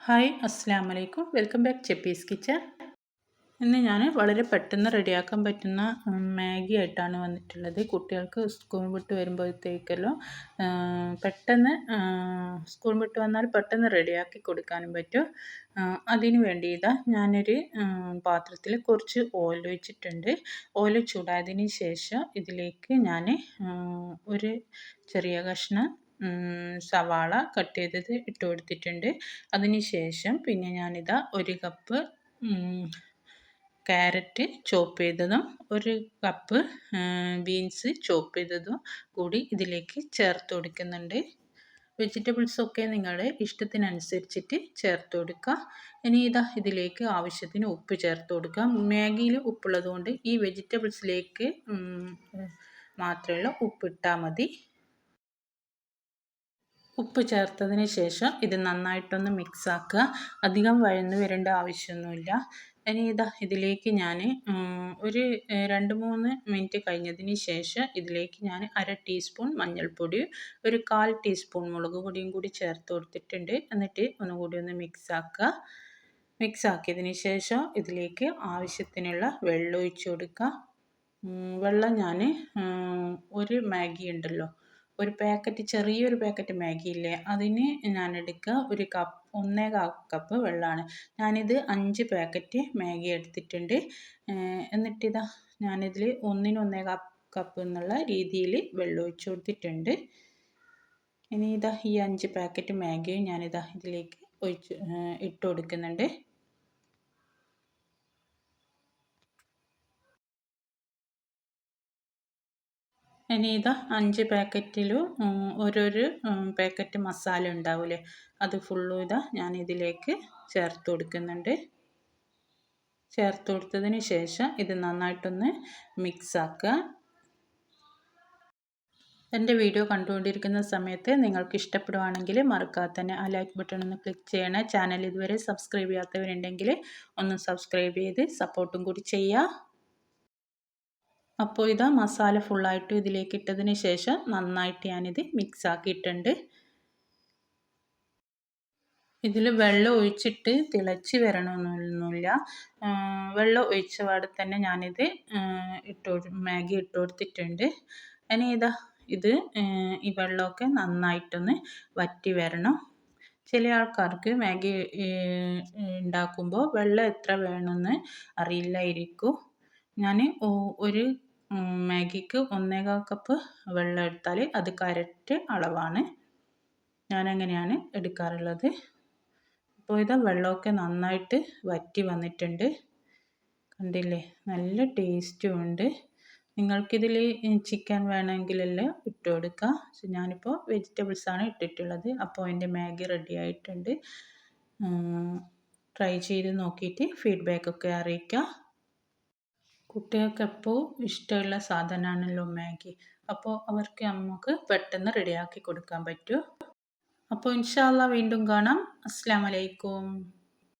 Hi അസ്സാം വലൈക്കും welcome back ചെപ്പീസ് kitchen. ഇന്ന് ഞാൻ വളരെ പെട്ടെന്ന് റെഡിയാക്കാൻ പറ്റുന്ന മാഗി ആയിട്ടാണ് വന്നിട്ടുള്ളത്. കുട്ടികൾക്ക് സ്കൂൾ വിട്ട് വരുമ്പോഴത്തേക്കല്ലോ പെട്ടെന്ന് സ്കൂൾ വിട്ട് വന്നാൽ പെട്ടെന്ന് റെഡിയാക്കി കൊടുക്കാനും പറ്റും. അതിന് വേണ്ടി ഞാനൊരു പാത്രത്തിൽ കുറച്ച് ഓയിൽ ഒഴിച്ചിട്ടുണ്ട്. ഓയിൽ ചൂടായതിന് ശേഷം ഇതിലേക്ക് ഞാൻ ഒരു ചെറിയ കഷ്ണം സവാള കട്ട് ചെയ്തത് ഇട്ട് കൊടുത്തിട്ടുണ്ട്. അതിന് ശേഷം പിന്നെ ഞാനിതാ ഒരു കപ്പ് ക്യാരറ്റ് ചോപ്പ് ചെയ്തതും ഒരു കപ്പ് ബീൻസ് ചോപ്പ് ചെയ്തതും കൂടി ഇതിലേക്ക് ചേർത്ത് കൊടുക്കുന്നുണ്ട്. വെജിറ്റബിൾസൊക്കെ നിങ്ങളുടെ ഇഷ്ടത്തിനനുസരിച്ചിട്ട് ചേർത്ത് കൊടുക്കുക. ഇനി ഇതിലേക്ക് ആവശ്യത്തിന് ഉപ്പ് ചേർത്ത് കൊടുക്കുക. മാഗിയിൽ ഉപ്പുള്ളത് കൊണ്ട് ഈ വെജിറ്റബിൾസിലേക്ക് മാത്രമുള്ള ഉപ്പിട്ടാൽ മതി. ഉപ്പ് ചേർത്തതിന് ശേഷം ഇത് നന്നായിട്ടൊന്ന് മിക്സ് ആക്കുക. അധികം വഴന്ന് വരേണ്ട ആവശ്യമൊന്നുമില്ല. ഇനി ഇതിലേക്ക് ഞാൻ ഒരു 2-3 മിനിറ്റ് കഴിഞ്ഞതിന് ശേഷം ഇതിലേക്ക് ഞാൻ 1/2 ടീസ്പൂൺ മഞ്ഞൾപ്പൊടി, ഒരു 1/4 ടീസ്പൂൺ മുളക് പൊടിയും കൂടി ചേർത്ത് കൊടുത്തിട്ടുണ്ട്. എന്നിട്ട് ഒന്നുകൂടി ഒന്ന് മിക്സ് ആക്കുക. മിക്സ് ആക്കിയതിന് ശേഷം ഇതിലേക്ക് ആവശ്യത്തിനുള്ള വെള്ളം ഒഴിച്ച് കൊടുക്കുക. വെള്ളം ഞാൻ ഒരു മാഗി ഉണ്ടല്ലോ, ഒരു പാക്കറ്റ്, ചെറിയൊരു പാക്കറ്റ് മാഗി ഇല്ലേ, അതിന് ഞാൻ എടുക്കുക ഒരു കപ്പ് 1/4 കപ്പ് വെള്ളമാണ്. ഞാനിത് 5 പാക്കറ്റ് മാഗി എടുത്തിട്ടുണ്ട്. എന്നിട്ട് ഞാനിതിൽ 1/4 കപ്പ് എന്നുള്ള രീതിയിൽ വെള്ളം ഒഴിച്ച് കൊടുത്തിട്ടുണ്ട്. ഇനി ഈ 5 പാക്കറ്റ് മാഗിയും ഇതിലേക്ക് ഇട്ട് കൊടുക്കുന്നുണ്ട്. ഇനി 5 പാക്കറ്റിലും ഓരോരോ പാക്കറ്റ് മസാല ഉണ്ടാവില്ലേ, അത് ഫുള്ളും ഞാൻ ഇതിലേക്ക് ചേർത്ത് കൊടുക്കുന്നുണ്ട്. ചേർത്ത് കൊടുത്തതിന് ശേഷം ഇത് നന്നായിട്ടൊന്ന് മിക്സ് ആക്കുക. എൻ്റെ വീഡിയോ കണ്ടുകൊണ്ടിരിക്കുന്ന സമയത്ത് നിങ്ങൾക്ക് ഇഷ്ടപ്പെടുവാണെങ്കിൽ മറക്കാതെ തന്നെ ആ ലൈക്ക് ബട്ടൺ ഒന്ന് ക്ലിക്ക് ചെയ്യണേ. ചാനൽ ഇതുവരെ സബ്സ്ക്രൈബ് ചെയ്യാത്തവരുണ്ടെങ്കിൽ ഒന്ന് സബ്സ്ക്രൈബ് ചെയ്ത് സപ്പോർട്ടും കൂടി ചെയ്യുക. അപ്പോൾ മസാല ഫുള്ളായിട്ട് ഇതിലേക്ക് ഇട്ടതിന് ശേഷം നന്നായിട്ട് ഞാനിത് മിക്സ് ആക്കിയിട്ടുണ്ട്. ഇതിൽ വെള്ളം ഒഴിച്ചിട്ട് തിളച്ച് വരണമെന്നൊന്നുമില്ല. വെള്ളം ഒഴിച്ച പാടെ തന്നെ ഞാനിത് മാഗി ഇട്ട് കൊടുത്തിട്ടുണ്ട്. ഇനി ഇത് ഈ വെള്ളമൊക്കെ നന്നായിട്ടൊന്ന് വറ്റി വരണം. ചില ആൾക്കാർക്ക് മാഗി ഉണ്ടാക്കുമ്പോൾ വെള്ളം എത്ര വേണമെന്ന് അറിയില്ലായിരിക്കും. ഞാൻ ഒരു മാഗിക്ക് 1/4 കപ്പ് വെള്ളം എടുത്താൽ അത് കറക്റ്റ് അളവാണ്. ഞാനങ്ങനെയാണ് എടുക്കാറുള്ളത്. അപ്പോൾ വെള്ളമൊക്കെ നന്നായിട്ട് വറ്റി വന്നിട്ടുണ്ട്. കണ്ടില്ലേ, നല്ല ടേസ്റ്റും ഉണ്ട്. നിങ്ങൾക്കിതിൽ ചിക്കൻ വേണമെങ്കിലെല്ലാം ഇട്ട് കൊടുക്കുക. ഞാനിപ്പോൾ വെജിറ്റബിൾസാണ് ഇട്ടിട്ടുള്ളത്. അപ്പോൾ എൻ്റെ മാഗി റെഡി ആയിട്ടുണ്ട്. ട്രൈ ചെയ്ത് നോക്കിയിട്ട് ഫീഡ്ബാക്കൊക്കെ അറിയിക്കുക. കുട്ടികൾക്ക് എപ്പോൾ ഇഷ്ടമുള്ള സാധനമാണല്ലോ മാഗി. അപ്പോൾ അവർക്ക് നമുക്ക് പെട്ടെന്ന് റെഡിയാക്കി കൊടുക്കാൻ പറ്റും. അപ്പോൾ ഇൻഷാ അല്ലാഹ് വീണ്ടും കാണാം. അസ്സലാമു അലൈക്കും.